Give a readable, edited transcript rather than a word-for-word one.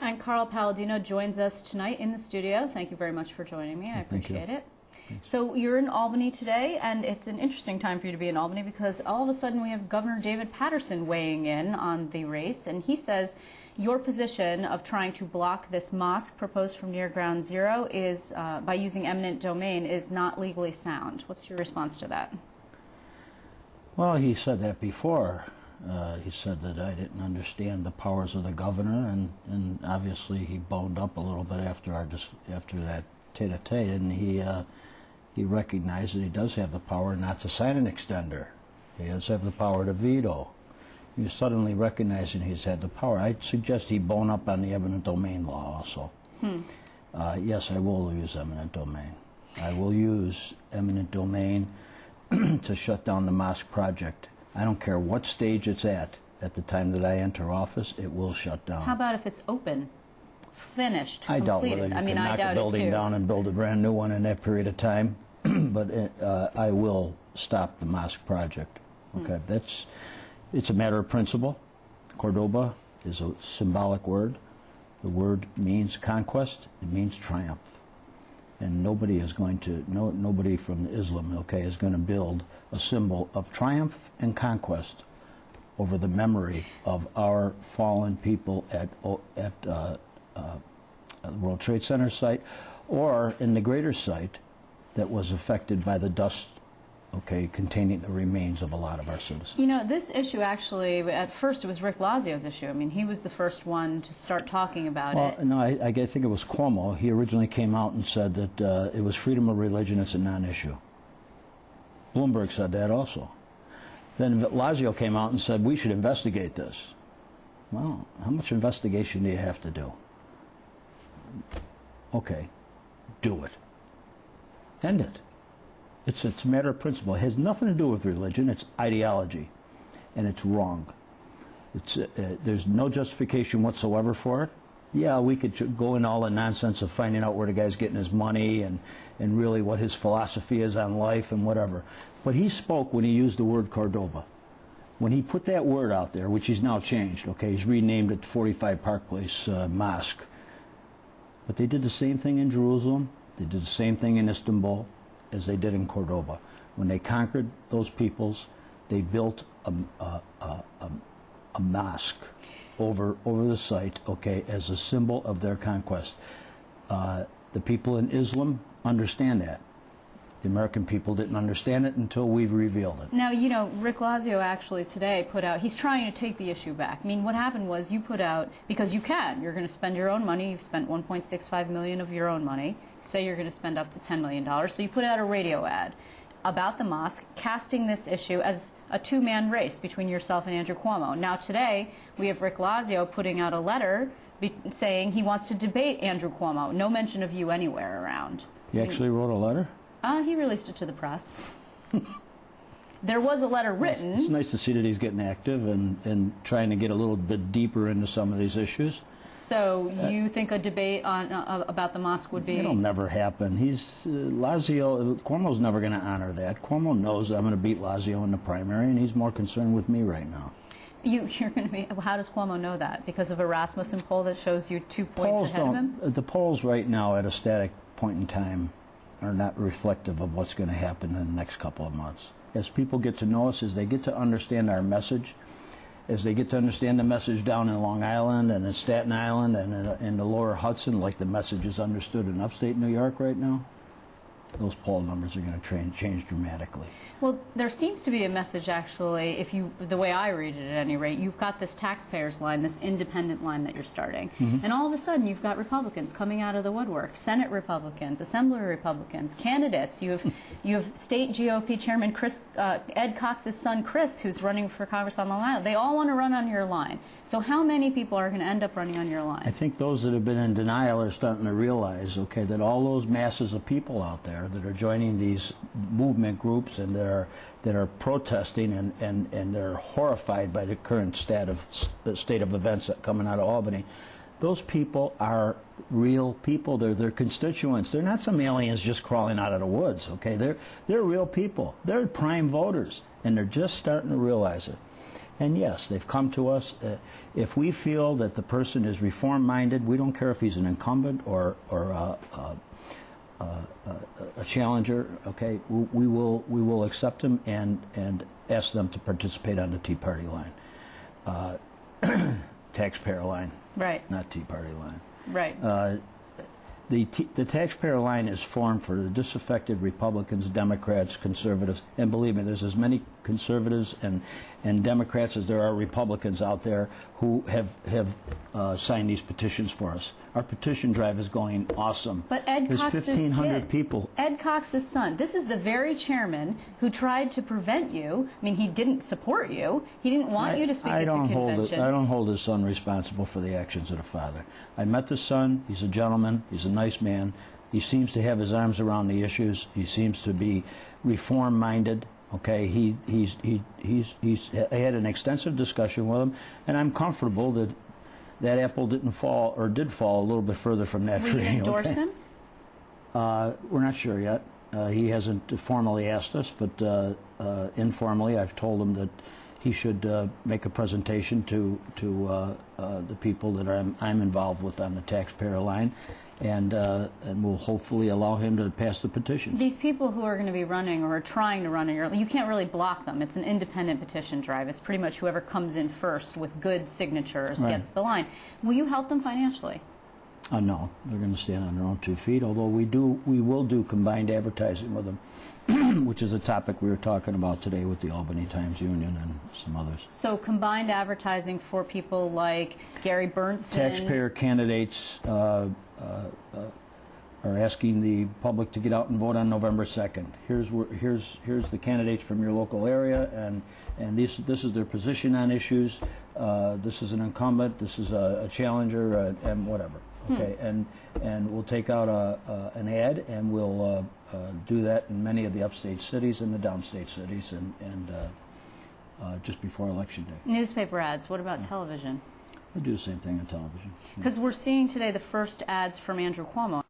And Carl Paladino joins us tonight in the studio. Thank you very much for joining me. I appreciate it. So you're in Albany today, and it's an interesting time for you to be in Albany because all of a sudden we have Governor David Paterson weighing in on the race, and he says your position of trying to block this mosque proposed from near Ground Zero is, by using eminent domain, is not legally sound. What's your response to that? Well, he said that before. He said that I didn't understand the powers of the governor, and obviously he boned up a little bit after that tete-a-tete, and he recognized that he does have the power not to sign an extender. He does have the power to veto. He's suddenly recognizing he's had the power. I suggest he bone up on the eminent domain law also. Yes, I will use eminent domain. I will use eminent domain to shut down the mosque project. I don't care what stage it's at the time that I enter office, it will shut down. How about if it's open, finished, I doubt completed? whether you can knock a building down and build a brand new one in that period of time, but I will stop the mosque project. Okay, it's a matter of principle. Cordoba is a symbolic word. The word means conquest, it means triumph. And nobody is going to, nobody from Islam, okay, is going to build a symbol of triumph and conquest over the memory of our fallen people at the World Trade Center site or in the greater site that was affected by the dust, okay, containing the remains of a lot of our citizens. You know, this issue actually, at first it was Rick Lazio's issue. I mean, he was the first one to start talking about it. Well, no, I think it was Cuomo. He originally came out and said that it was freedom of religion, it's a non-issue. Bloomberg said that also. Then Lazio came out and said, we should investigate this. Well, how much investigation do you have to do? Okay, do it. End it. It's a matter of principle. It has nothing to do with religion. It's ideology, and it's wrong. There's no justification whatsoever for it. Yeah, we could go in all the nonsense of finding out where the guy's getting his money and really what his philosophy is on life and whatever. But he spoke when he used the word Cordoba. When he put that word out there, which he's now changed, okay, he's renamed it 45 Park Place Mosque. But they did the same thing in Jerusalem. They did the same thing in Istanbul as they did in Cordoba. When they conquered those peoples, they built a mosque over the site, okay, as a symbol of their conquest. The people in Islam understand that. The American people didn't understand it until we've revealed it. Now, you know, Rick Lazio actually today put out, he's trying to take the issue back. I mean, what happened was you put out, because you can, you're going to spend your own money, you've spent $1.65 million of your own money, say you're going to spend up to $10 million, so you put out a radio ad about the mosque, casting this issue as a two-man race between yourself and Andrew Cuomo. Now today, we have Rick Lazio putting out a letter saying he wants to debate Andrew Cuomo. No mention of you anywhere around. He actually wrote a letter? He released it to the press. There was a letter written. It's nice to see that he's getting active and trying to get a little bit deeper into some of these issues. So you think a debate on about the mosque would be... It'll never happen. Cuomo's never going to honor that. Cuomo knows I'm going to beat Lazio in the primary, and he's more concerned with me right now. You're going to be... How does Cuomo know that? Because of a Rasmussen poll that shows you 2 points ahead of him? The polls right now at a static point in time are not reflective of what's going to happen in the next couple of months. As people get to know us, as they get to understand our message, as they get to understand the message down in Long Island and in Staten Island and in the lower Hudson, like the message is understood in upstate New York right now, those poll numbers are going to change dramatically. Well, there seems to be a message, actually, the way I read it at any rate, you've got this taxpayers line, this independent line that you're starting, and all of a sudden you've got Republicans coming out of the woodwork, Senate Republicans, Assembly Republicans, candidates. You have state GOP Chairman Ed Cox's son, Chris, who's running for Congress on Long Island. They all want to run on your line. So how many people are going to end up running on your line? I think those that have been in denial are starting to realize, okay, that all those masses of people out there that are joining these movement groups and that are protesting and they're horrified by the current state of events coming out of Albany. Those people are real people. They're their constituents. They're not some aliens just crawling out of the woods. Okay, they're real people. They're prime voters, and they're just starting to realize it. And yes, they've come to us. If we feel that the person is reform-minded, we don't care if he's an incumbent or a challenger. Okay, we will accept them and ask them to participate on the Tea Party line, taxpayer line, Right. not Tea Party line. Right. The taxpayer line is formed for the disaffected Republicans, Democrats, conservatives, and believe me, there's as many conservatives and Democrats as there are Republicans out there who have signed these petitions for us. Our petition drive is going awesome. But Ed There's Cox's 1,500 kid, people. Ed Cox's son. This is the very chairman who tried to prevent you. I mean, he didn't support you. He didn't want you to speak at the convention. I don't hold his son responsible for the actions of the father. I met the son. He's a gentleman. He's a nice man. He seems to have his arms around the issues. He seems to be reform-minded. Okay, I had an extensive discussion with him, and I'm comfortable that apple didn't fall, or did fall a little bit further from that tree. Will you endorse okay? him? We're not sure yet. He hasn't formally asked us, but informally I've told him that he should make a presentation to the people that I'm involved with on the taxpayer line, and we'll hopefully allow him to pass the petition. These people who are going to be running or are trying to run, you can't really block them. It's an independent petition drive. It's pretty much whoever comes in first with good signatures gets the line. Will you help them financially? No, they're going to stand on their own 2 feet, although we will do combined advertising with them, which is a topic we were talking about today with the Albany Times Union and some others. So combined advertising for people like Gary Bernstein. Taxpayer candidates are asking the public to get out and vote on November 2nd. Here's the candidates from your local area, and this is their position on issues. This is an incumbent. This is a challenger, and whatever. Okay, and we'll take out an ad, and we'll do that in many of the upstate cities and the downstate cities, and just before Election Day. Newspaper ads. What about television? We'll do the same thing on television. Because we're seeing today the first ads from Andrew Cuomo.